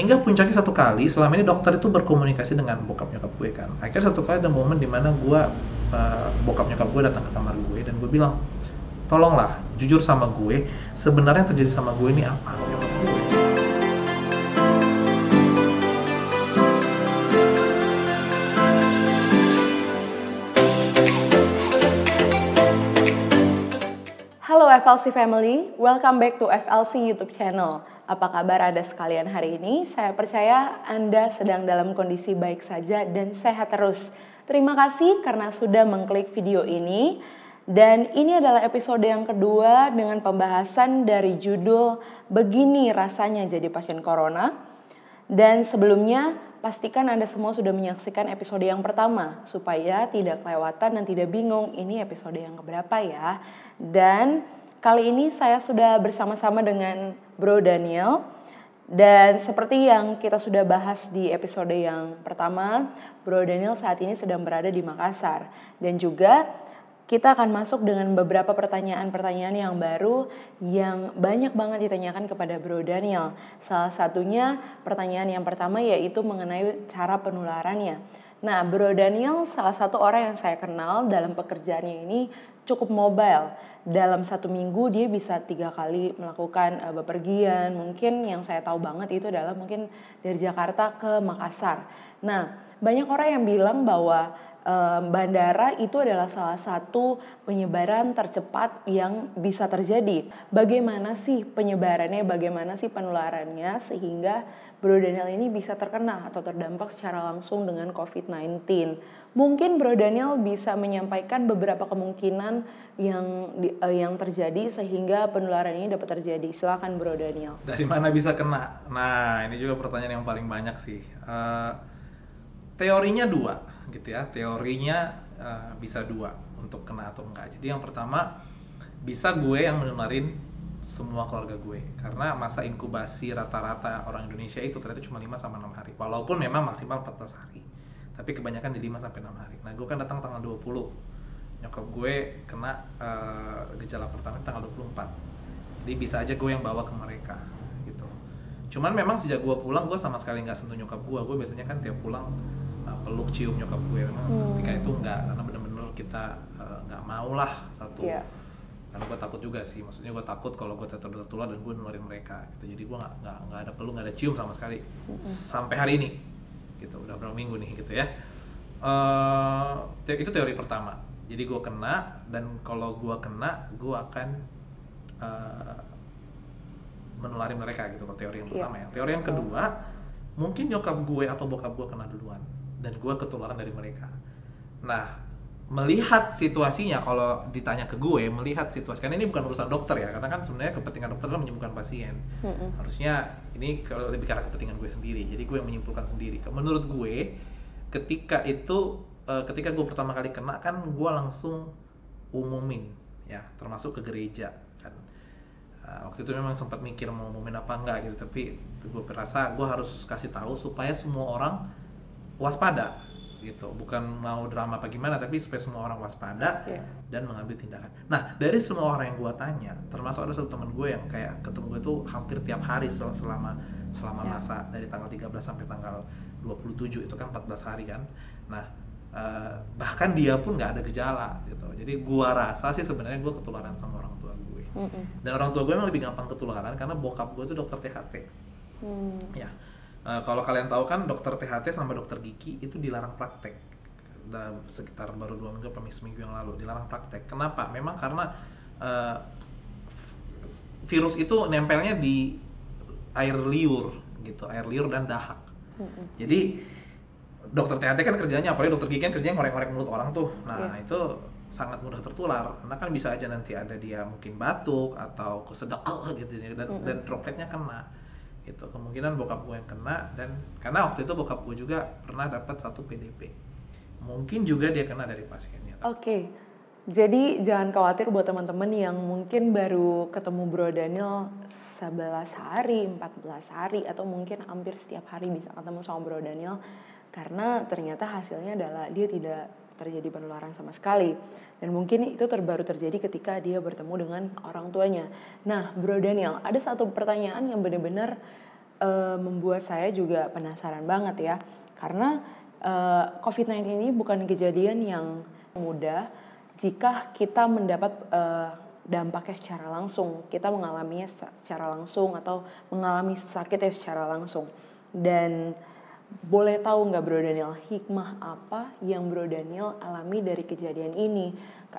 Hingga puncaknya satu kali, selama ini dokter itu berkomunikasi dengan bokap nyokap gue kan. Akhirnya satu kali ada momen dimana gue, bokap nyokap gue datang ke kamar gue dan gue bilang, tolonglah jujur sama gue, sebenarnya yang terjadi sama gue ini apa? Nyokap gue. Halo FLC Family, welcome back to FLC YouTube channel. Apa kabar Anda sekalian hari ini? Saya percaya Anda sedang dalam kondisi baik saja dan sehat terus. Terima kasih karena sudah mengklik video ini. Dan ini adalah episode yang kedua dengan pembahasan dari judul Begini Rasanya Jadi Pasien Corona. Dan sebelumnya, pastikan Anda semua sudah menyaksikan episode yang pertama supaya tidak kelewatan dan tidak bingung ini episode yang keberapa ya. Dan kali ini saya sudah bersama-sama dengan Bro Daniel. Dan seperti yang kita sudah bahas di episode yang pertama, Bro Daniel saat ini sedang berada di Makassar. Dan juga kita akan masuk dengan beberapa pertanyaan-pertanyaan yang baru yang banyak banget ditanyakan kepada Bro Daniel. Salah satunya pertanyaan yang pertama yaitu mengenai cara penularannya. Nah, Bro Daniel salah satu orang yang saya kenal dalam pekerjaannya ini cukup mobile. Dalam 1 minggu dia bisa 3 kali melakukan bepergian. Mungkin yang saya tahu banget itu adalah mungkin dari Jakarta ke Makassar. Nah, banyak orang yang bilang bahwa bandara itu adalah salah satu penyebaran tercepat yang bisa terjadi. Bagaimana sih penyebarannya, bagaimana sih penularannya sehingga Bro Daniel ini bisa terkena atau terdampak secara langsung dengan COVID-19. Mungkin Bro Daniel bisa menyampaikan beberapa kemungkinan yang terjadi sehingga penularan ini dapat terjadi. Silakan Bro Daniel. Dari mana bisa kena? Nah, ini juga pertanyaan yang paling banyak sih. Teorinya 2 gitu ya. Teorinya bisa 2 untuk kena atau enggak. Jadi yang pertama, bisa gue yang menularin semua keluarga gue. Karena masa inkubasi rata-rata orang Indonesia itu ternyata cuma 5-6 hari. Walaupun memang maksimal 14 hari. Tapi kebanyakan di 5-6 hari. Nah, gue kan datang tanggal 20. Nyokap gue kena gejala pertama tanggal 24. Jadi bisa aja gue yang bawa ke mereka gitu. Cuman memang sejak gue pulang, gue sama sekali nggak sentuh nyokap gue. Gue biasanya kan tiap pulang peluk cium nyokap gue. Memang ketika itu nggak, karena bener-bener kita nggak mau lah satu. Yeah. Karena gue takut juga sih. Maksudnya gue takut kalau gue tertular dan gue nularin mereka gitu. Jadi gue nggak ada peluk, nggak ada cium sama sekali sampai hari ini gitu. Udah berapa minggu nih gitu ya. Itu teori pertama. Jadi gue kena, dan kalau gue kena, gue akan menulari mereka gitu. Kalau teori yang pertama ya. Teori yang kedua, mungkin nyokap gue atau bokap gue kena duluan dan gue ketularan dari mereka. Nah, melihat situasinya, kalau ditanya ke gue, melihat situasi, karena ini bukan urusan dokter ya, karena kan sebenarnya kepentingan dokter adalah menyembuhkan pasien. Harusnya ini kalau lebih karena kepentingan gue sendiri, jadi gue yang menyimpulkan sendiri. Menurut gue, ketika gue pertama kali kena kan gue langsung umumin ya, termasuk ke gereja kan. Waktu itu memang sempat mikir mau umumin apa enggak gitu, tapi gue merasa gue harus kasih tahu supaya semua orang waspada gitu. Bukan mau drama apa gimana, tapi supaya semua orang waspada dan mengambil tindakan. Nah, dari semua orang yang gue tanya, termasuk ada satu teman gue yang kayak ketemu gue tuh hampir tiap hari selama masa dari tanggal 13 sampai tanggal 27, itu kan 14 hari kan. Nah, bahkan dia pun nggak ada gejala gitu. Jadi gue rasa sih sebenarnya gue ketularan sama orang tua gue. Dan orang tua gue memang lebih gampang ketularan karena bokap gue itu dokter THT. Ya. Kalau kalian tahu kan, dokter THT sama dokter gigi itu dilarang praktek. Sekitar baru 2 minggu atau seminggu yang lalu dilarang praktek. Kenapa? Memang karena virus itu nempelnya di air liur gitu, air liur dan dahak. Jadi dokter THT kan kerjanya, apalagi dokter gigi kan kerjanya ngorek-ngorek mulut orang tuh. Nah, itu sangat mudah tertular karena kan bisa aja nanti ada dia mungkin batuk atau kesedak gitu dan dropletnya kena. Gitu. Kemungkinan bokap gue yang kena, dan karena waktu itu bokap gue juga pernah dapat 1 PDP. Mungkin juga dia kena dari pasiennya. Oke. Jadi jangan khawatir buat teman-teman yang mungkin baru ketemu Bro Daniel 11 hari, 14 hari, atau mungkin hampir setiap hari bisa ketemu sama Bro Daniel. Karena ternyata hasilnya adalah dia tidak terjadi penularan sama sekali. Dan mungkin itu baru terjadi ketika dia bertemu dengan orang tuanya. Nah, Bro Daniel, ada satu pertanyaan yang benar-benar membuat saya juga penasaran banget ya, karena COVID-19 ini bukan kejadian yang mudah jika kita mendapat dampaknya secara langsung, kita mengalaminya secara langsung atau mengalami sakitnya secara langsung. Dan boleh tahu nggak Bro Daniel, hikmah apa yang Bro Daniel alami dari kejadian ini?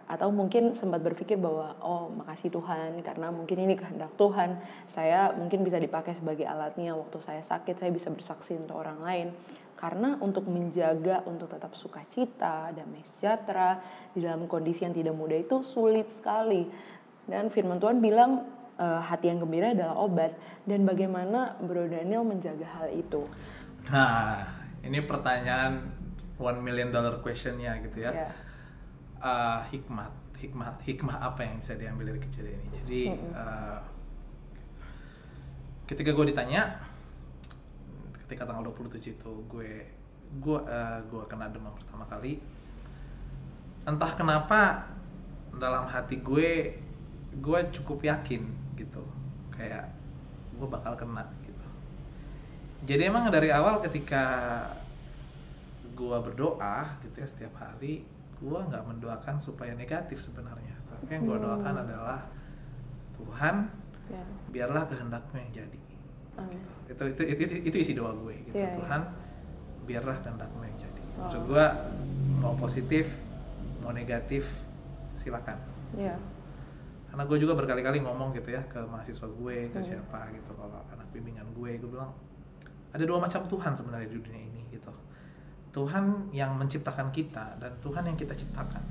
Atau mungkin sempat berpikir bahwa oh makasih Tuhan karena mungkin ini kehendak Tuhan, saya mungkin bisa dipakai sebagai alatnya waktu saya sakit, saya bisa bersaksi untuk orang lain. Karena untuk menjaga untuk tetap sukacita, damai sejahtera di dalam kondisi yang tidak mudah itu sulit sekali. Dan firman Tuhan bilang hati yang gembira adalah obat. Dan bagaimana Bro Daniel menjaga hal itu? Nah, ini pertanyaan $1 million question-nya gitu ya. Yeah. Hikmah apa yang bisa diambil dari kejadian ini? Jadi ketika gue ditanya, ketika tanggal 27 itu gue kena demam pertama kali, entah kenapa dalam hati gue cukup yakin gitu, kayak gue bakal kena gitu. Jadi emang dari awal ketika gue berdoa gitu ya setiap hari, gue nggak mendoakan supaya negatif sebenarnya, tapi yang gue doakan adalah Tuhan, biarlah kehendak-Mu yang jadi. Gitu. Itu isi doa gue gitu. Tuhan, biarlah kehendak-Mu yang jadi. Maksud gue mau positif, mau negatif, silakan. Karena gue juga berkali-kali ngomong gitu ya ke mahasiswa gue, ke siapa gitu, kalau anak bimbingan gue bilang ada dua macam Tuhan sebenarnya di dunia ini gitu. Tuhan yang menciptakan kita dan Tuhan yang kita ciptakan.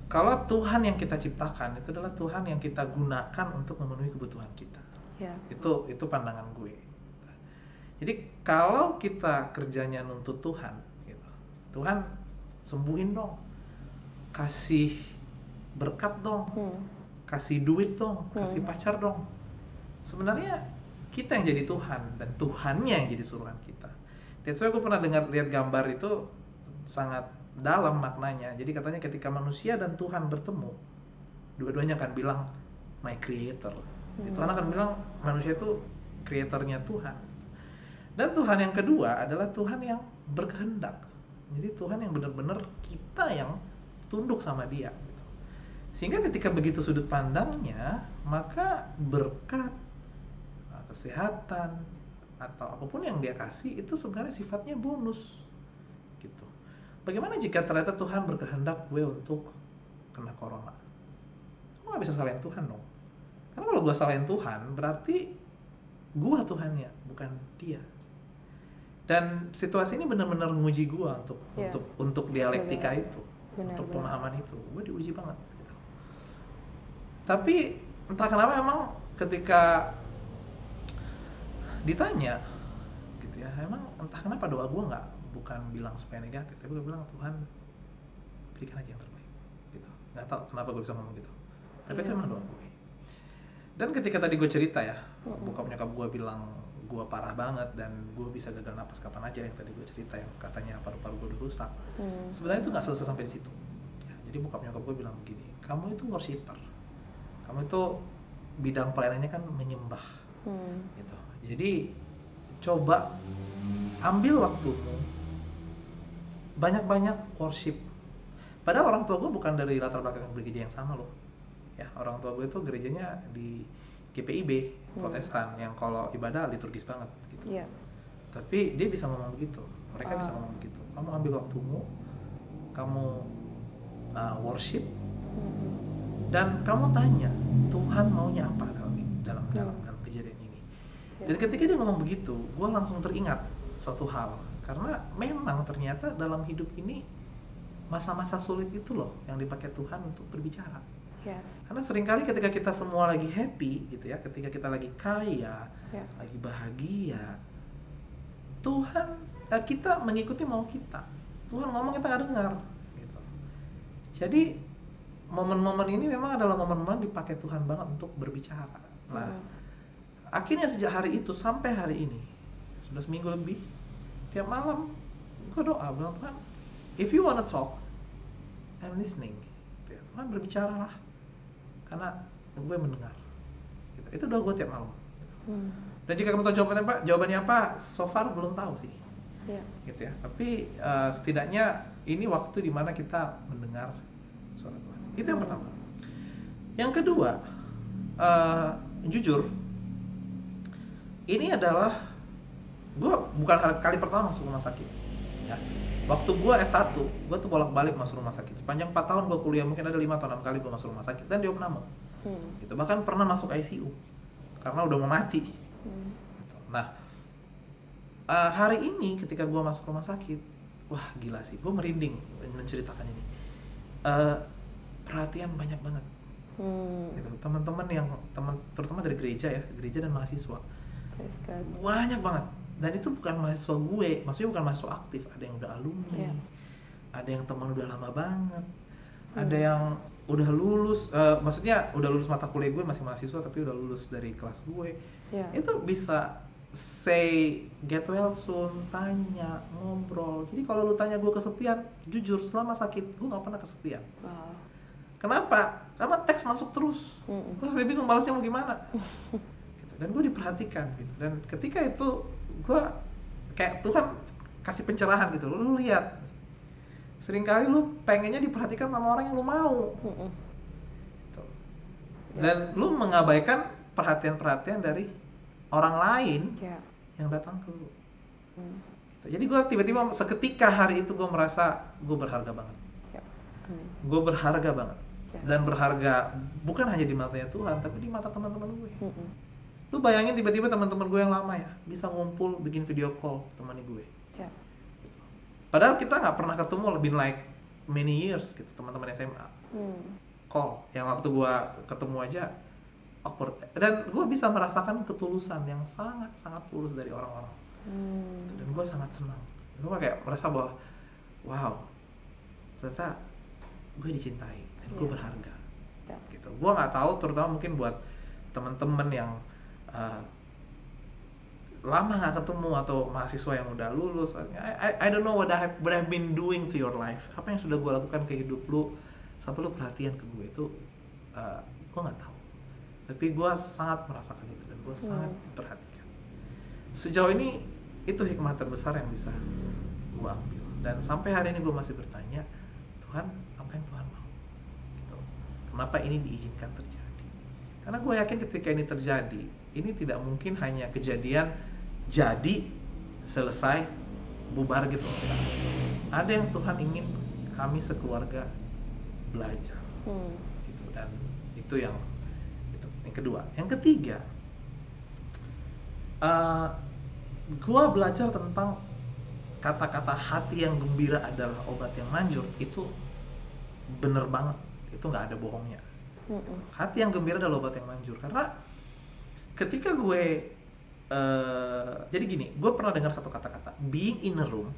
Kalau Tuhan yang kita ciptakan itu adalah Tuhan yang kita gunakan untuk memenuhi kebutuhan kita. Itu pandangan gue. Jadi kalau kita kerjanya nuntut Tuhan, gitu, Tuhan sembuhin dong, kasih berkat dong, kasih duit dong, kasih pacar dong. Sebenarnya kita yang jadi Tuhan dan Tuhannya yang jadi suruhan kita. That's why aku pernah lihat gambar itu sangat dalam maknanya. Jadi katanya ketika manusia dan Tuhan bertemu, dua-duanya akan bilang my creator. Tuhan akan bilang manusia itu kreatornya Tuhan. Dan Tuhan yang kedua adalah Tuhan yang berkehendak. Jadi Tuhan yang benar-benar kita yang tunduk sama Dia. Sehingga ketika begitu sudut pandangnya, maka berkat, kesehatan, atau apapun yang Dia kasih itu sebenarnya sifatnya bonus gitu. Bagaimana jika ternyata Tuhan berkehendak gue untuk kena corona? Gue gak bisa salahin Tuhan dong. Karena kalau gue salahin Tuhan, berarti gue Tuhannya, bukan Dia. Dan situasi ini benar-benar menguji gue untuk dialektika itu, untuk pemahaman itu. Gue diuji banget gitu. Tapi entah kenapa memang ketika ditanya gitu ya, emang entah kenapa doa gue bukan bilang supaya negatif, tapi gue bilang Tuhan berikan aja yang terbaik gitu. Nggak tahu kenapa gue bisa ngomong gitu, tapi itu emang doa gue. Dan ketika tadi gue cerita ya, bokap nyokap gue bilang gue parah banget dan gue bisa gagal napas kapan aja, yang tadi gue cerita yang katanya paru-paru gue udah rusak. Sebenarnya itu nggak selesai sampai di situ ya. Jadi bokap nyokap gue bilang begini, kamu itu worshiper, kamu itu bidang pelayanannya kan menyembah gitu. Jadi coba ambil waktumu, banyak-banyak worship. Padahal orang tua gue bukan dari latar belakang gereja yang sama loh ya. Orang tua gue itu gerejanya di GPIB Protestan yang kalau ibadah liturgis banget gitu. Tapi dia bisa ngomong begitu, mereka bisa ngomong begitu. Kamu ambil waktumu, kamu worship, dan kamu tanya Tuhan maunya apa dalam kejadian ini. Dan ketika dia ngomong begitu, gue langsung teringat suatu hal, karena memang ternyata dalam hidup ini masa-masa sulit itu loh yang dipakai Tuhan untuk berbicara. Karena seringkali ketika kita semua lagi happy gitu ya, ketika kita lagi kaya, lagi bahagia, Tuhan kita mengikuti mau kita. Tuhan ngomong kita nggak dengar gitu. Jadi momen-momen ini memang adalah momen-momen dipakai Tuhan banget untuk berbicara. Nah, akhirnya sejak hari itu sampai hari ini, sudah seminggu lebih, tiap malam gue doa bilang, Tuhan, if you wanna talk, I'm listening. Tuhan berbicaralah, karena gue mendengar. Itu doa gue tiap malam. Dan jika kamu tahu jawabannya apa, so far belum tahu sih. Yeah. Gitu ya. Tapi setidaknya ini waktu dimana kita mendengar suara Tuhan. Itu yang pertama. Yang kedua, jujur, ini adalah gue bukan kali pertama masuk rumah sakit. Ya. Waktu gue S1, gue tuh bolak-balik masuk rumah sakit. Sepanjang 4 tahun gue kuliah, mungkin ada 5 atau 6 kali gue masuk rumah sakit dan diopname. Gitu. Bahkan pernah masuk ICU karena udah mau mati. Nah, hari ini ketika gue masuk rumah sakit, wah gila sih, gue merinding menceritakan ini. Perhatian banyak banget. Gitu. Teman-teman terutama dari gereja dan mahasiswa, banyak banget. Dan itu bukan mahasiswa gue, maksudnya bukan mahasiswa aktif. Ada yang udah alumni, ada yang teman udah lama banget, ada yang udah lulus, maksudnya udah lulus mata kuliah gue, masih mahasiswa tapi udah lulus dari kelas gue. Itu bisa say get well soon, tanya, ngobrol. Jadi kalau lu tanya gue kesepian, jujur selama sakit gue gak pernah kesepian. Kenapa? Karena teks masuk terus. Gue sampai bingung balasnya mau gimana. Gitu. Dan gue diperhatikan gitu. Dan ketika itu gue kayak Tuhan kasih pencerahan gitu. Lu lihat, seringkali lu pengennya diperhatikan sama orang yang lu mau. Gitu. Dan lu mengabaikan perhatian-perhatian dari orang lain yang datang ke lu. Gitu. Jadi gue tiba-tiba seketika hari itu gue merasa gue berharga banget. Gue berharga banget. Dan berharga bukan hanya di matanya Tuhan, tapi di mata teman-teman gue. Lu bayangin tiba-tiba teman-teman gue yang lama ya bisa ngumpul bikin video call temani gue. Gitu. Padahal kita nggak pernah ketemu, lebih like many years gitu, teman-teman SMA. Call yang waktu gue ketemu aja awkward. Dan gue bisa merasakan ketulusan yang sangat-sangat tulus dari orang-orang. Dan gue sangat senang. Gue kayak merasa bahwa wow, ternyata gue dicintai dan gue berharga. Gitu. Gue nggak tahu, terutama mungkin buat teman-teman yang lama nggak ketemu atau mahasiswa yang udah lulus. I don't know what I've been doing to your life. Apa yang sudah gue lakukan ke hidup lu sampai lu perhatian ke gue itu, gue nggak tahu. Tapi gue sangat merasakan itu dan gue sangat diperhatikan. Sejauh ini itu hikmah terbesar yang bisa gue ambil. Dan sampai hari ini gue masih bertanya, Tuhan, apa yang Tuhan mau? Gitu. Kenapa ini diizinkan terjadi? Karena gue yakin ketika ini terjadi, ini tidak mungkin hanya kejadian jadi, selesai, bubar gitu. Ada yang Tuhan ingin kami sekeluarga belajar. Gitu. Dan itu yang kedua. Yang ketiga, gue belajar tentang kata-kata hati yang gembira adalah obat yang manjur. Itu bener banget, itu nggak ada bohongnya. Hati yang gembira adalah obat yang manjur. Karena ketika gue jadi gini, gue pernah dengar satu kata-kata, being in a room,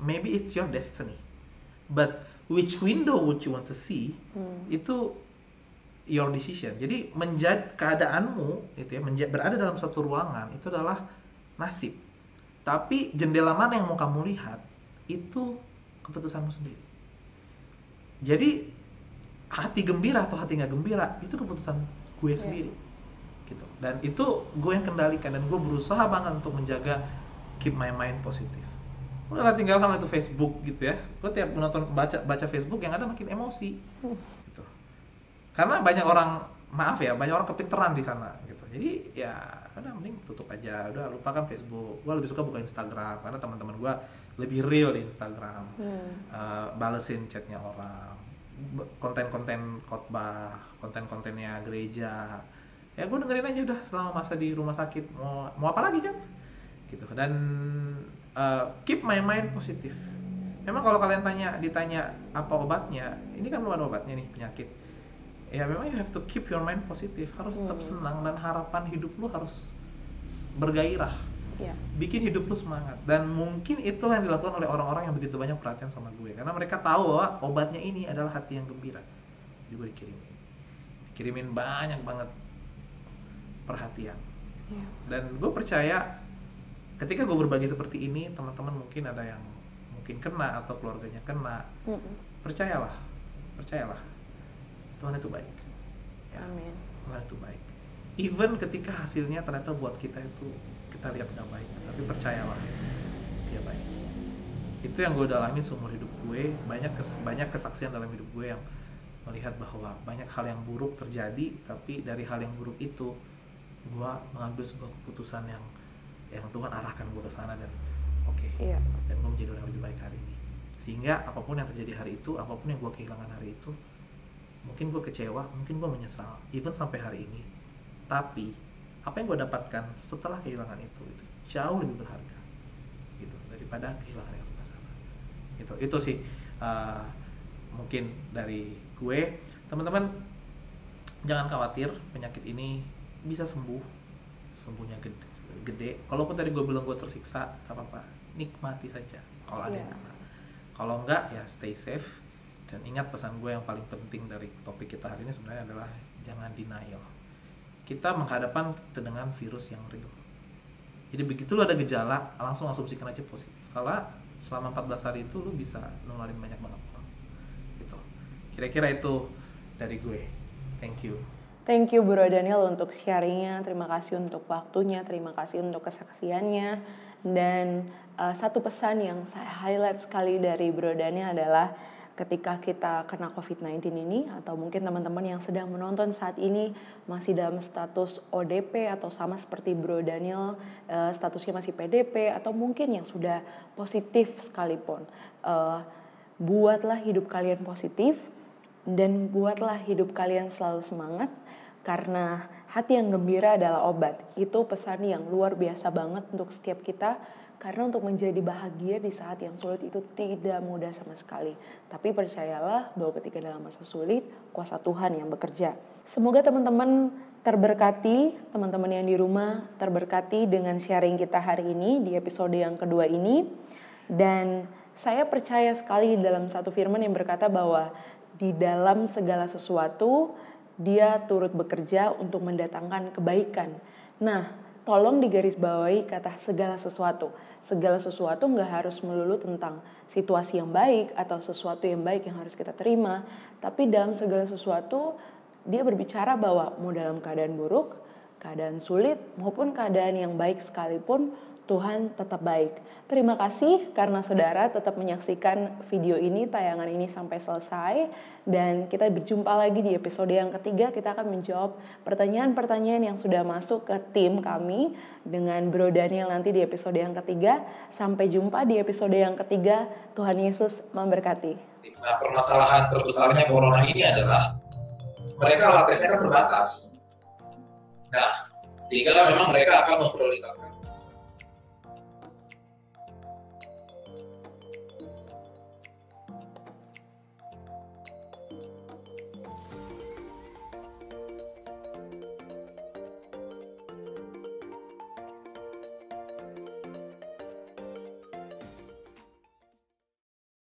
maybe it's your destiny, but which window would you want to see, itu your decision. Jadi menjadi keadaanmu itu ya, berada dalam suatu ruangan itu adalah nasib. Tapi jendela mana yang mau kamu lihat itu keputusanmu sendiri. Jadi hati gembira atau hati nggak gembira itu keputusan gue sendiri. Gitu. Dan itu gue yang kendalikan dan gue berusaha banget untuk menjaga keep my mind positif. Gue nggak tinggalkan itu Facebook gitu ya. Gue tiap nonton baca Facebook yang ada makin emosi. Gitu. Karena banyak orang, maaf ya, banyak orang kepinteran di sana gitu. Jadi ya udah mending tutup aja, udah lupakan Facebook. Gue lebih suka buka Instagram karena teman-teman gue lebih real di Instagram. Balesin chatnya orang, konten-konten khotbah, konten-kontennya gereja. Ya gue dengerin aja udah selama masa di rumah sakit. Mau apa lagi kan? Gitu. Dan keep my mind positif. Memang kalau kalian ditanya apa obatnya, ini kan belum ada obatnya nih penyakit. Ya memang you have to keep your mind positif, harus tetap senang dan harapan hidup lu harus bergairah. Bikin hidup lu semangat. Dan mungkin itulah yang dilakukan oleh orang-orang yang begitu banyak perhatian sama gue, karena mereka tahu bahwa obatnya ini adalah hati yang gembira. Jadi gue dikirimin banyak banget perhatian. Dan gue percaya ketika gue berbagi seperti ini, teman-teman mungkin ada yang mungkin kena atau keluarganya kena. Percayalah Tuhan itu baik ya. Amin. Tuhan itu baik. even ketika hasilnya ternyata buat kita itu kita lihat nggak baik, tapi percayalah dia baik. Itu yang gue dalami seumur hidup gue. Banyak kesaksian dalam hidup gue yang melihat bahwa banyak hal yang buruk terjadi, tapi dari hal yang buruk itu gue mengambil sebuah keputusan yang Tuhan arahkan gue ke sana, dan Iya. dan gue menjadi orang yang lebih baik hari ini. Sehingga apapun yang terjadi hari itu, apapun yang gue kehilangan hari itu, mungkin gue kecewa, mungkin gue menyesal, even sampai hari ini, tapi apa yang gue dapatkan setelah kehilangan itu jauh lebih berharga gitu daripada kehilangan yang sebelah sana. Itu sih mungkin dari gue. Teman-teman jangan khawatir, penyakit ini bisa sembuhnya gede. Kalaupun tadi gue bilang gue tersiksa, gak apa-apa, nikmati saja kalau ada yang kena. Kalau enggak ya stay safe. Dan ingat, pesan gue yang paling penting dari topik kita hari ini sebenarnya adalah jangan denial. Kita menghadapkan dengan virus yang real. Jadi begitu lo ada gejala, langsung asumsikan aja positif. Kalau selama 14 hari itu lo bisa nularin banyak banget orang. Gitu. Kira-kira itu dari gue. Thank you. Thank you Bro Daniel untuk sharingnya, terima kasih untuk waktunya, terima kasih untuk kesaksiannya. Dan satu pesan yang saya highlight sekali dari Bro Daniel adalah ketika kita kena COVID-19 ini, atau mungkin teman-teman yang sedang menonton saat ini masih dalam status ODP atau sama seperti Bro Daniel, statusnya masih PDP, atau mungkin yang sudah positif sekalipun, buatlah hidup kalian positif dan buatlah hidup kalian selalu semangat, karena hati yang gembira adalah obat. Itu pesan yang luar biasa banget untuk setiap kita. Karena untuk menjadi bahagia di saat yang sulit itu tidak mudah sama sekali. Tapi percayalah bahwa ketika dalam masa sulit, kuasa Tuhan yang bekerja. Semoga teman-teman terberkati, teman-teman yang di rumah terberkati dengan sharing kita hari ini di episode yang kedua ini. Dan saya percaya sekali dalam satu firman yang berkata bahwa di dalam segala sesuatu, Dia turut bekerja untuk mendatangkan kebaikan. Nah, tolong digarisbawahi kata segala sesuatu. Segala sesuatu nggak harus melulu tentang situasi yang baik atau sesuatu yang baik yang harus kita terima. Tapi dalam segala sesuatu, dia berbicara bahwa mau dalam keadaan buruk, keadaan sulit, maupun keadaan yang baik sekalipun, Tuhan tetap baik. Terima kasih karena saudara tetap menyaksikan video ini, tayangan ini sampai selesai. Dan kita berjumpa lagi di episode yang ketiga. Kita akan menjawab pertanyaan-pertanyaan yang sudah masuk ke tim kami dengan Bro Daniel nanti di episode yang ketiga. Sampai jumpa di episode yang ketiga. Tuhan Yesus memberkati. Nah, permasalahan terbesarnya corona ini adalah mereka alat tesnya kan terbatas. Nah, sehingga memang mereka akan memprioritaskan